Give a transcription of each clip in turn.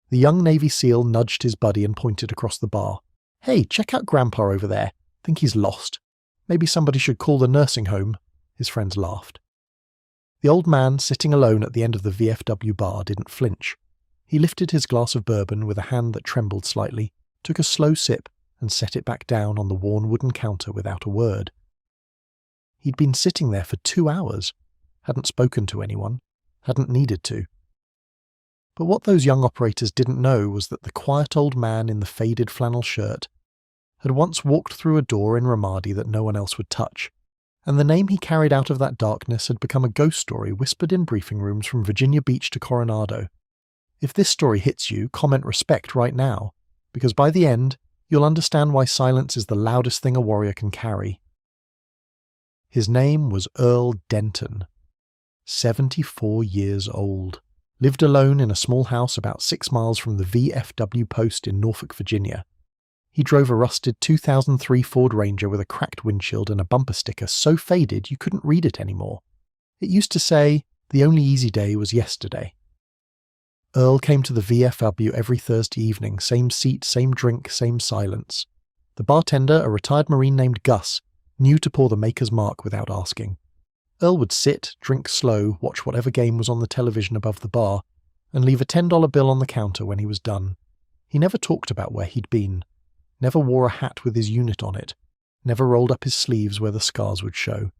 The young Navy SEAL nudged his buddy and pointed across the bar. "Hey, check out Grandpa over there. Think he's lost. Maybe somebody should call the nursing home." His friends laughed. The old man, sitting alone at the end of the VFW bar, didn't flinch. He lifted his glass of bourbon with a hand that trembled slightly, took a slow sip, and set it back down on the worn wooden counter without a word. He'd been sitting there for 2 hours, hadn't spoken to anyone, hadn't needed to. But what those young operators didn't know was that the quiet old man in the faded flannel shirt had once walked through a door in Ramadi that no one else would touch, and the name he carried out of that darkness had become a ghost story whispered in briefing rooms from Virginia Beach to Coronado. If this story hits you, comment respect right now, because by the end, you'll understand why silence is the loudest thing a warrior can carry. His name was Earl Denton, 74 years old, lived alone in a small house about 6 miles from the VFW post in Norfolk, Virginia. He drove a rusted 2003 Ford Ranger with a cracked windshield and a bumper sticker so faded you couldn't read it anymore. It used to say, "The only easy day was yesterday." Earl came to the VFW every Thursday evening, same seat, same drink, same silence. The bartender, a retired Marine named Gus, knew to pour the maker's mark without asking. Earl would sit, drink slow, watch whatever game was on the television above the bar, and leave a $10 bill on the counter when he was done. He never talked about where he'd been, never wore a hat with his unit on it, never rolled up his sleeves where the scars would show.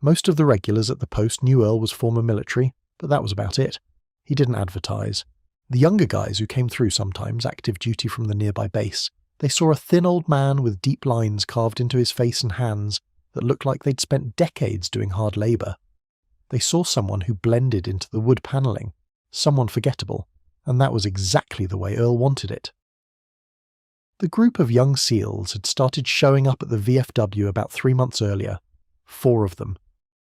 Most of the regulars at the post knew Earl was former military, but that was about it. He didn't advertise. The younger guys who came through sometimes, active duty from the nearby base, they saw a thin old man with deep lines carved into his face and hands that looked like they'd spent decades doing hard labour. They saw someone who blended into the wood panelling, someone forgettable, and that was exactly the way Earl wanted it. The group of young SEALs had started showing up at the VFW about 3 months earlier, 4 of them,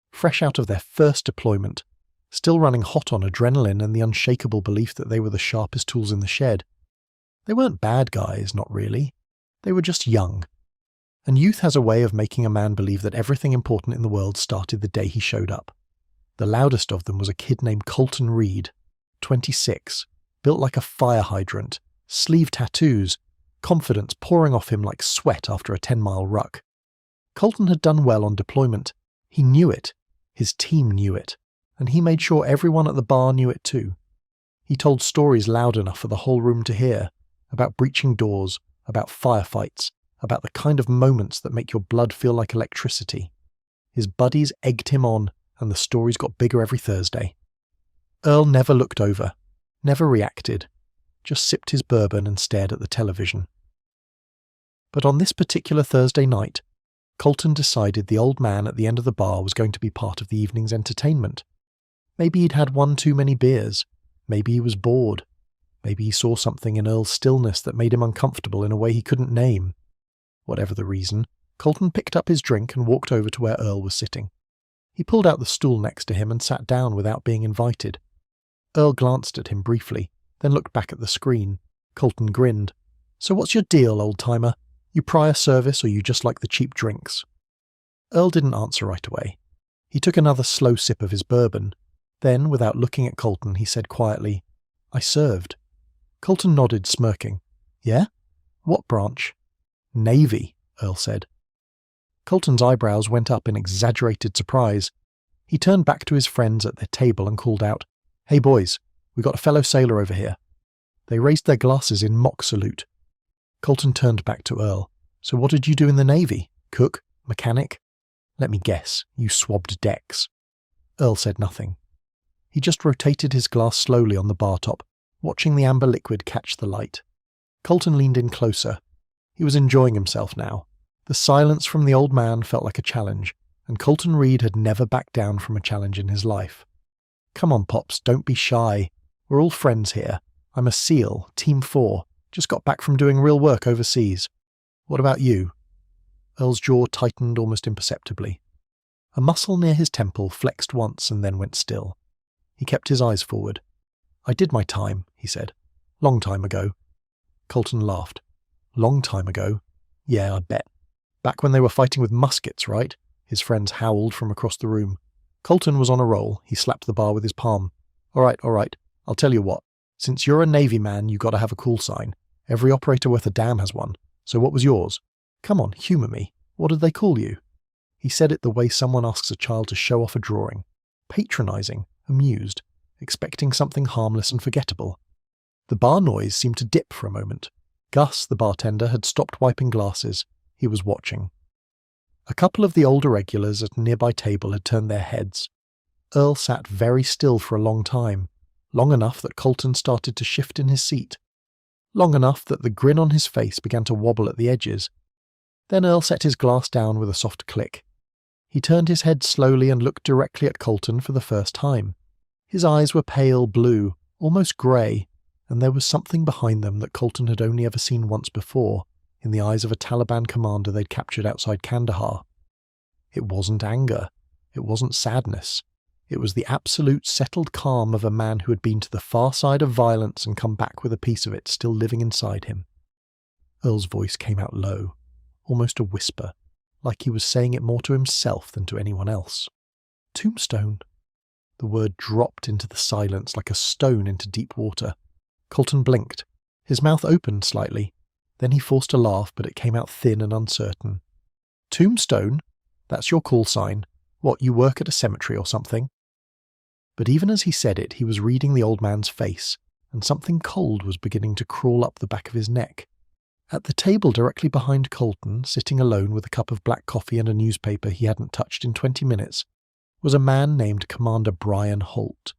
fresh out of their first deployment, still running hot on adrenaline and the unshakable belief that they were the sharpest tools in the shed. They weren't bad guys, not really. They were just young. And youth has a way of making a man believe that everything important in the world started the day he showed up. The loudest of them was a kid named Colton Reed, 26, built like a fire hydrant, sleeve tattoos, confidence pouring off him like sweat after a 10-mile ruck. Colton had done well on deployment. He knew it. His team knew it. And he made sure everyone at the bar knew it too. He told stories loud enough for the whole room to hear, about breaching doors, about firefights, about the kind of moments that make your blood feel like electricity. His buddies egged him on, and the stories got bigger every Thursday. Earl never looked over, never reacted, just sipped his bourbon and stared at the television. But on this particular Thursday night, Colton decided the old man at the end of the bar was going to be part of the evening's entertainment. Maybe he'd had one too many beers. Maybe he was bored. Maybe he saw something in Earl's stillness that made him uncomfortable in a way he couldn't name. Whatever the reason, Colton picked up his drink and walked over to where Earl was sitting. He pulled out the stool next to him and sat down without being invited. Earl glanced at him briefly, then looked back at the screen. Colton grinned. "So what's your deal, old-timer? You prior service or you just like the cheap drinks?" Earl didn't answer right away. He took another slow sip of his bourbon. Then, without looking at Colton, he said quietly, "I served." Colton nodded, smirking. "Yeah? What branch?" "Navy," Earl said. Colton's eyebrows went up in exaggerated surprise. He turned back to his friends at their table and called out, "Hey boys, we got a fellow sailor over here." They raised their glasses in mock salute. Colton turned back to Earl. "So what did you do in the Navy? Cook? Mechanic?" "Let me guess, you swabbed decks." Earl said nothing. He just rotated his glass slowly on the bar top, watching the amber liquid catch the light. Colton leaned in closer. He was enjoying himself now. The silence from the old man felt like a challenge, and Colton Reed had never backed down from a challenge in his life. "Come on, Pops, don't be shy. We're all friends here. I'm a SEAL, Team 4. Just got back from doing real work overseas. What about you?" Earl's jaw tightened almost imperceptibly. A muscle near his temple flexed once and then went still. He kept his eyes forward. "I did my time," he said. "Long time ago." Colton laughed. "Long time ago? Yeah, I bet. Back when they were fighting with muskets, right?" His friends howled from across the room. Colton was on a roll. He slapped the bar with his palm. All right. I'll tell you what. Since you're a Navy man, you gotta have a call sign. Every operator worth a damn has one. So what was yours? Come on, humour me. What did they call you? He said it the way someone asks a child to show off a drawing. Patronising, amused, expecting something harmless and forgettable. The bar noise seemed to dip for a moment. Gus, the bartender, had stopped wiping glasses. He was watching. A couple of the older regulars at a nearby table had turned their heads. Earl sat very still for a long time, long enough that Colton started to shift in his seat, long enough that the grin on his face began to wobble at the edges. Then Earl set his glass down with a soft click. He turned his head slowly and looked directly at Colton for the first time. His eyes were pale blue, almost grey, and there was something behind them that Colton had only ever seen once before, in the eyes of a Taliban commander they'd captured outside Kandahar. It wasn't anger. It wasn't sadness. It was the absolute settled calm of a man who had been to the far side of violence and come back with a piece of it still living inside him. Earl's voice came out low, almost a whisper, like he was saying it more to himself than to anyone else. Tombstone. The word dropped into the silence like a stone into deep water. Colton blinked. His mouth opened slightly. Then he forced a laugh, but it came out thin and uncertain. Tombstone? That's your call sign. What, you work at a cemetery or something? But even as he said it, he was reading the old man's face, and something cold was beginning to crawl up the back of his neck. At the table directly behind Colton, sitting alone with a cup of black coffee and a newspaper he hadn't touched in 20 minutes, was a man named Commander Brian Holt.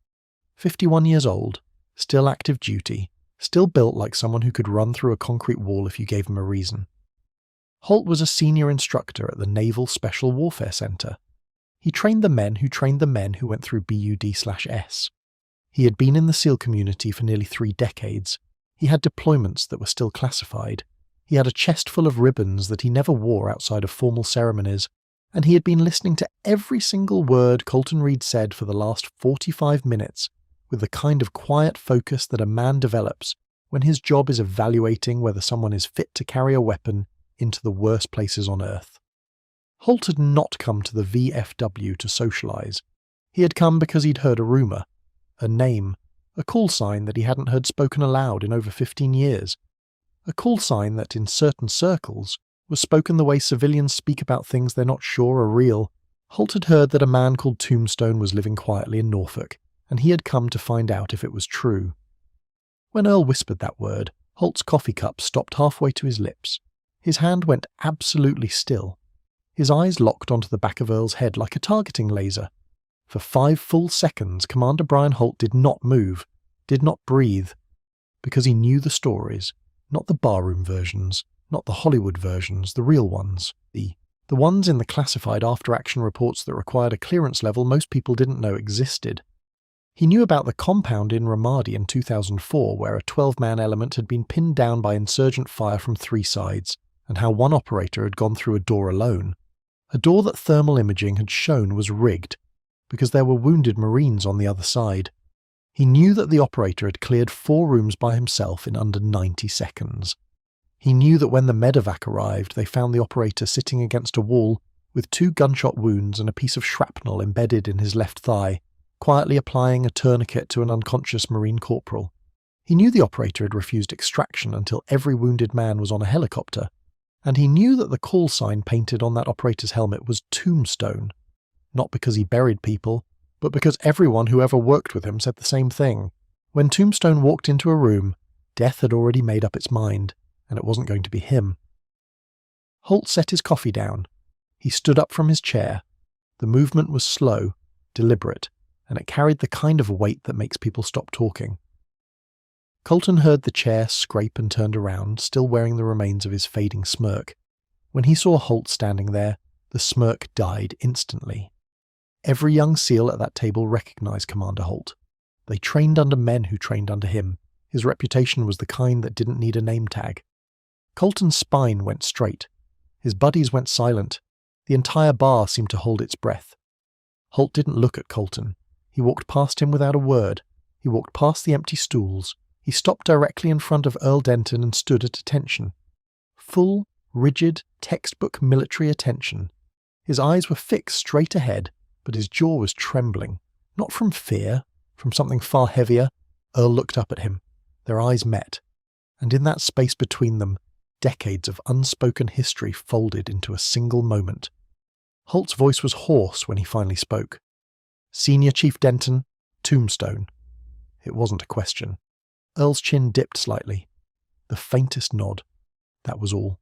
51 years old, still active duty, still built like someone who could run through a concrete wall if you gave him a reason. Holt was a senior instructor at the Naval Special Warfare Center. He trained the men who went through BUD/S. He had been in the SEAL community for nearly 3 decades. He had deployments that were still classified. He had a chest full of ribbons that he never wore outside of formal ceremonies, and he had been listening to every single word Colton Reed said for the last 45 minutes with the kind of quiet focus that a man develops when his job is evaluating whether someone is fit to carry a weapon into the worst places on Earth. Holt had not come to the VFW to socialise. He had come because he'd heard a rumour, a name, a call sign that he hadn't heard spoken aloud in over 15 years. A call sign that, in certain circles, was spoken the way civilians speak about things they're not sure are real. Holt had heard that a man called Tombstone was living quietly in Norfolk, and he had come to find out if it was true. When Earl whispered that word, Holt's coffee cup stopped halfway to his lips. His hand went absolutely still. His eyes locked onto the back of Earl's head like a targeting laser. For 5 full seconds, Commander Brian Holt did not move, did not breathe, because he knew the stories, not the barroom versions, not the Hollywood versions, the real ones, the ones in the classified after-action reports that required a clearance level most people didn't know existed. He knew about the compound in Ramadi in 2004 where a 12-man element had been pinned down by insurgent fire from 3 sides, and how one operator had gone through a door alone. A door that thermal imaging had shown was rigged, because there were wounded Marines on the other side. He knew that the operator had cleared 4 rooms by himself in under 90 seconds. He knew that when the medevac arrived, they found the operator sitting against a wall with 2 gunshot wounds and a piece of shrapnel embedded in his left thigh, quietly applying a tourniquet to an unconscious Marine corporal. He knew the operator had refused extraction until every wounded man was on a helicopter, and he knew that the call sign painted on that operator's helmet was Tombstone, not because he buried people, but because everyone who ever worked with him said the same thing. When Tombstone walked into a room, death had already made up its mind, and it wasn't going to be him. Holt set his coffee down. He stood up from his chair. The movement was slow, deliberate, and it carried the kind of weight that makes people stop talking. Colton heard the chair scrape and turned around, still wearing the remains of his fading smirk. When he saw Holt standing there, the smirk died instantly. Every young SEAL at that table recognized Commander Holt. They trained under men who trained under him. His reputation was the kind that didn't need a name tag. Colton's spine went straight. His buddies went silent. The entire bar seemed to hold its breath. Holt didn't look at Colton. He walked past him without a word. He walked past the empty stools. He stopped directly in front of Earl Denton and stood at attention. Full, rigid, textbook military attention. His eyes were fixed straight ahead, but his jaw was trembling. Not from fear, from something far heavier. Earl looked up at him. Their eyes met, and in that space between them, decades of unspoken history folded into a single moment. Holt's voice was hoarse when he finally spoke. "Senior Chief Denton, Tombstone." It wasn't a question. Earl's chin dipped slightly. The faintest nod. That was all.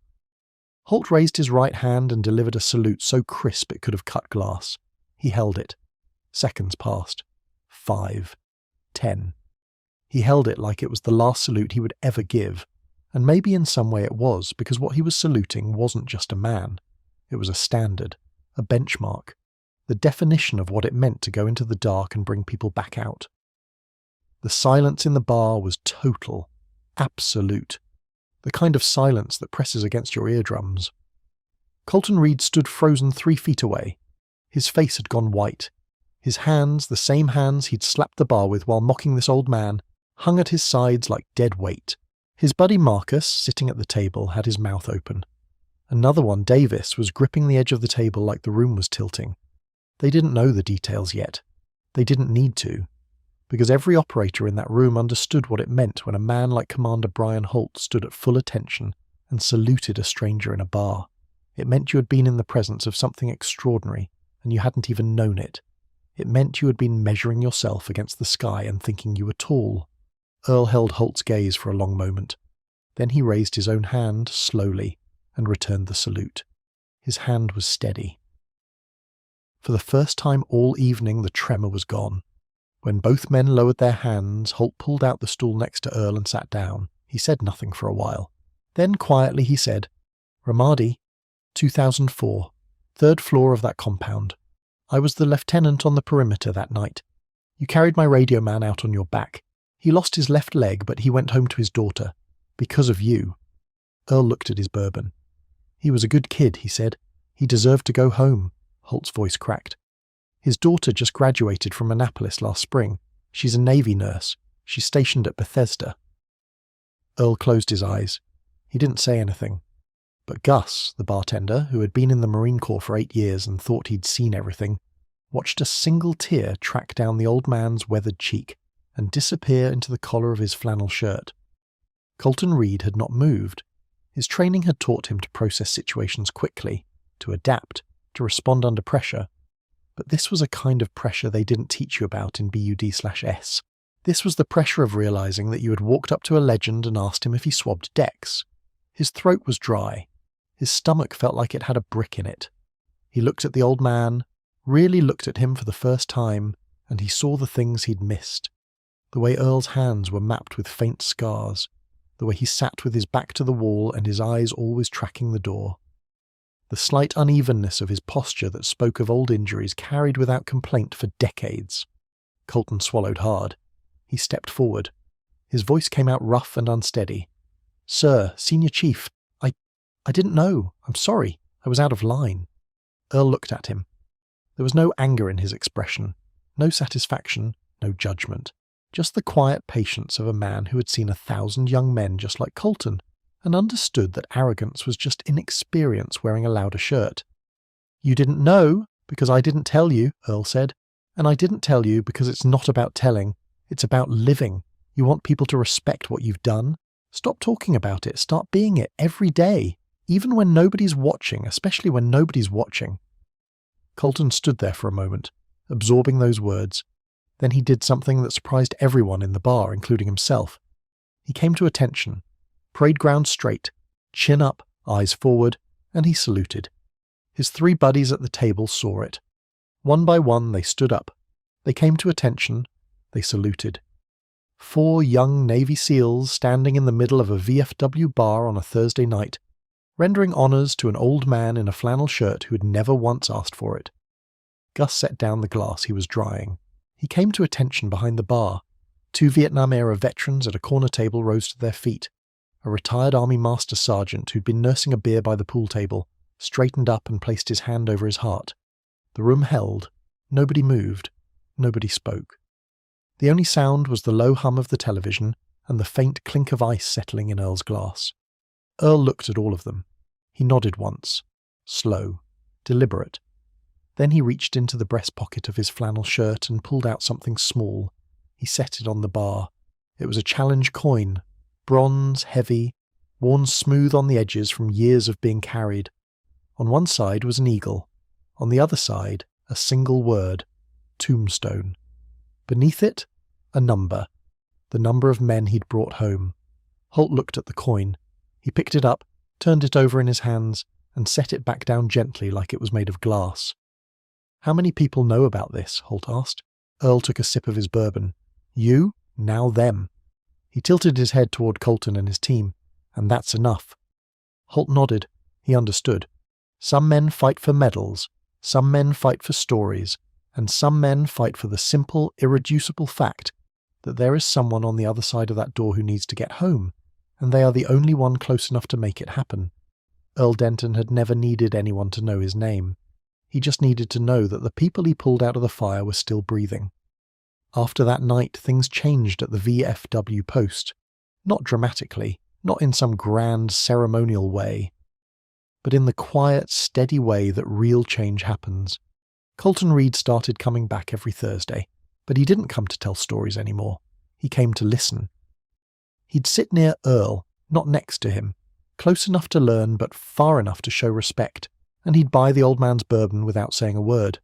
Holt raised his right hand and delivered a salute so crisp it could have cut glass. He held it. Seconds passed. 5. 10. He held it like it was the last salute he would ever give, and maybe in some way it was, because what he was saluting wasn't just a man. It was a standard, a benchmark, the definition of what it meant to go into the dark and bring people back out. The silence in the bar was total, absolute, the kind of silence that presses against your eardrums. Colton Reed stood frozen 3 feet away. His face had gone white. His hands, the same hands he'd slapped the bar with while mocking this old man, hung at his sides like dead weight. His buddy Marcus, sitting at the table, had his mouth open. Another one, Davis, was gripping the edge of the table like the room was tilting. They didn't know the details yet. They didn't need to, because every operator in that room understood what it meant when a man like Commander Brian Holt stood at full attention and saluted a stranger in a bar. It meant you had been in the presence of something extraordinary, and you hadn't even known it. It meant you had been measuring yourself against the sky and thinking you were tall. Earl held Holt's gaze for a long moment. Then he raised his own hand slowly and returned the salute. His hand was steady. For the first time all evening, the tremor was gone. When both men lowered their hands, Holt pulled out the stool next to Earl and sat down. He said nothing for a while. Then quietly he said, "Ramadi, 2004, 3rd floor of that compound. I was the lieutenant on the perimeter that night. You carried my radio man out on your back. He lost his left leg, but he went home to his daughter. Because of you." Earl looked at his bourbon. "He was a good kid," he said. "He deserved to go home." Holt's voice cracked. "His daughter just graduated from Annapolis last spring. She's a Navy nurse. She's stationed at Bethesda." Earl closed his eyes. He didn't say anything. But Gus, the bartender, who had been in the Marine Corps for 8 years and thought he'd seen everything, watched a single tear track down the old man's weathered cheek and disappear into the collar of his flannel shirt. Colton Reed had not moved. His training had taught him to process situations quickly, to adapt, to respond under pressure. But this was a kind of pressure they didn't teach you about in BUD/S. This was the pressure of realizing that you had walked up to a legend and asked him if he swabbed decks. His throat was dry. His stomach felt like it had a brick in it. He looked at the old man, really looked at him for the first time, and he saw the things he'd missed. The way Earl's hands were mapped with faint scars, the way he sat with his back to the wall and his eyes always tracking the door. The slight unevenness of his posture that spoke of old injuries carried without complaint for decades. Colton swallowed hard. He stepped forward. His voice came out rough and unsteady. "Sir, Senior Chief, I didn't know. I'm sorry. I was out of line." Earl looked at him. There was no anger in his expression, no satisfaction, no judgment. Just the quiet patience of a man who had seen 1,000 young men just like Colton, and understood that arrogance was just inexperience wearing a louder shirt. "You didn't know, because I didn't tell you," Earl said. "And I didn't tell you because it's not about telling. It's about living. You want people to respect what you've done. Stop talking about it. Start being it every day. Even when nobody's watching, especially when nobody's watching." Colton stood there for a moment, absorbing those words. Then he did something that surprised everyone in the bar, including himself. He came to attention, parade ground straight, chin up, eyes forward, and he saluted. His 3 buddies at the table saw it. One by one they stood up. They came to attention. They saluted. 4 young Navy SEALs standing in the middle of a VFW bar on a Thursday night, rendering honours to an old man in a flannel shirt who had never once asked for it. Gus set down the glass he was drying. He came to attention behind the bar. 2 Vietnam-era veterans at a corner table rose to their feet. A retired Army Master Sergeant who'd been nursing a beer by the pool table straightened up and placed his hand over his heart. The room held. Nobody moved. Nobody spoke. The only sound was the low hum of the television and the faint clink of ice settling in Earl's glass. Earl looked at all of them. He nodded once. Slow. Deliberate. Then he reached into the breast pocket of his flannel shirt and pulled out something small. He set it on the bar. It was a challenge coin, bronze, heavy, worn smooth on the edges from years of being carried. On one side was an eagle. On the other side, a single word, Tombstone. Beneath it, a number, the number of men he'd brought home. Holt looked at the coin. He picked it up, turned it over in his hands, and set it back down gently like it was made of glass. "How many people know about this?" Holt asked. Earl took a sip of his bourbon. "You, now them." He tilted his head toward Colton and his team. "And that's enough." Holt nodded. He understood. Some men fight for medals, some men fight for stories, and some men fight for the simple, irreducible fact that there is someone on the other side of that door who needs to get home, and they are the only one close enough to make it happen. Earl Denton had never needed anyone to know his name. He just needed to know that the people he pulled out of the fire were still breathing. After that night, things changed at the VFW post. Not dramatically, not in some grand ceremonial way, but in the quiet, steady way that real change happens. Colton Reed started coming back every Thursday, but he didn't come to tell stories anymore. He came to listen. He'd sit near Earl, not next to him, close enough to learn but far enough to show respect, and he'd buy the old man's bourbon without saying a word.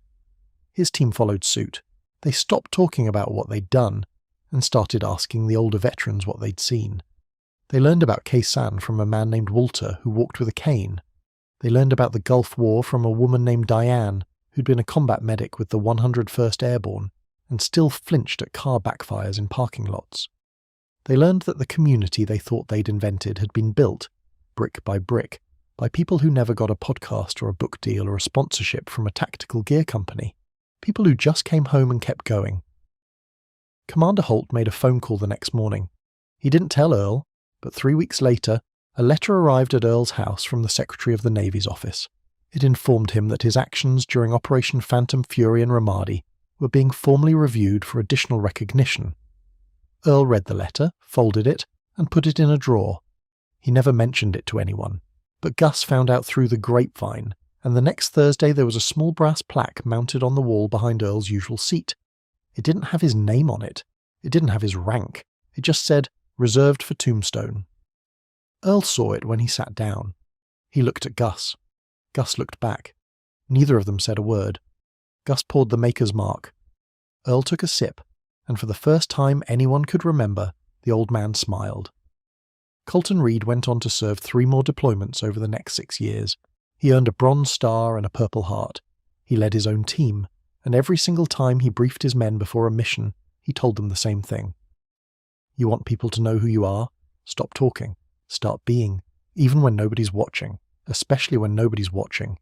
His team followed suit. They stopped talking about what they'd done and started asking the older veterans what they'd seen. They learned about Khe-Sanh from a man named Walter who walked with a cane. They learned about the Gulf War from a woman named Diane who'd been a combat medic with the 101st Airborne and still flinched at car backfires in parking lots. They learned that the community they thought they'd invented had been built, brick, by people who never got a podcast or a book deal or a sponsorship from a tactical gear company. People who just came home and kept going. Commander Holt made a phone call the next morning. He didn't tell Earl, but 3 weeks later, a letter arrived at Earl's house from the Secretary of the Navy's office. It informed him that his actions during Operation Phantom Fury and Ramadi were being formally reviewed for additional recognition. Earl read the letter, folded it, and put it in a drawer. He never mentioned it to anyone, but Gus found out through the grapevine, and the next Thursday there was a small brass plaque mounted on the wall behind Earl's usual seat. It didn't have his name on it. It didn't have his rank. It just said, "Reserved for Tombstone." Earl saw it when he sat down. He looked at Gus. Gus looked back. Neither of them said a word. Gus poured the maker's mark. Earl took a sip, and for the first time anyone could remember, the old man smiled. Colton Reed went on to serve 3 more deployments over the next 6 years. He earned a Bronze Star and a Purple Heart. He led his own team, and every single time he briefed his men before a mission, he told them the same thing. You want people to know who you are? Stop talking. Start being, even when nobody's watching, especially when nobody's watching.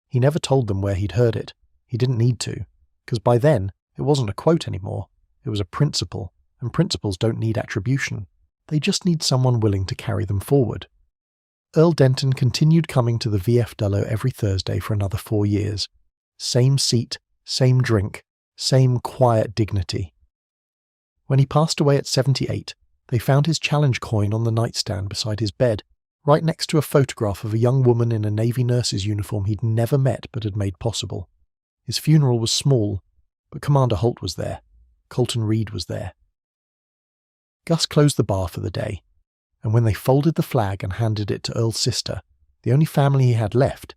He never told them where he'd heard it. He didn't need to, because by then, it wasn't a quote anymore. It was a principle, and principles don't need attribution. They just need someone willing to carry them forward. Earl Denton continued coming to the VFW every Thursday for another 4 years. Same seat, same drink, same quiet dignity. When he passed away at 78, they found his challenge coin on the nightstand beside his bed, right next to a photograph of a young woman in a Navy nurse's uniform he'd never met but had made possible. His funeral was small, but Commander Holt was there. Colton Reed was there. Gus closed the bar for the day, and when they folded the flag and handed it to Earl's sister, the only family he had left,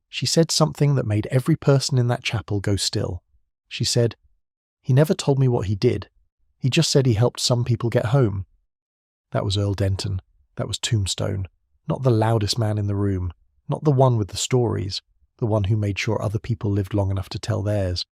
she said something that made every person in that chapel go still. She said, "He never told me what he did. He just said he helped some people get home." That was Earl Denton. That was Tombstone. Not the loudest man in the room. Not the one with the stories. The one who made sure other people lived long enough to tell theirs.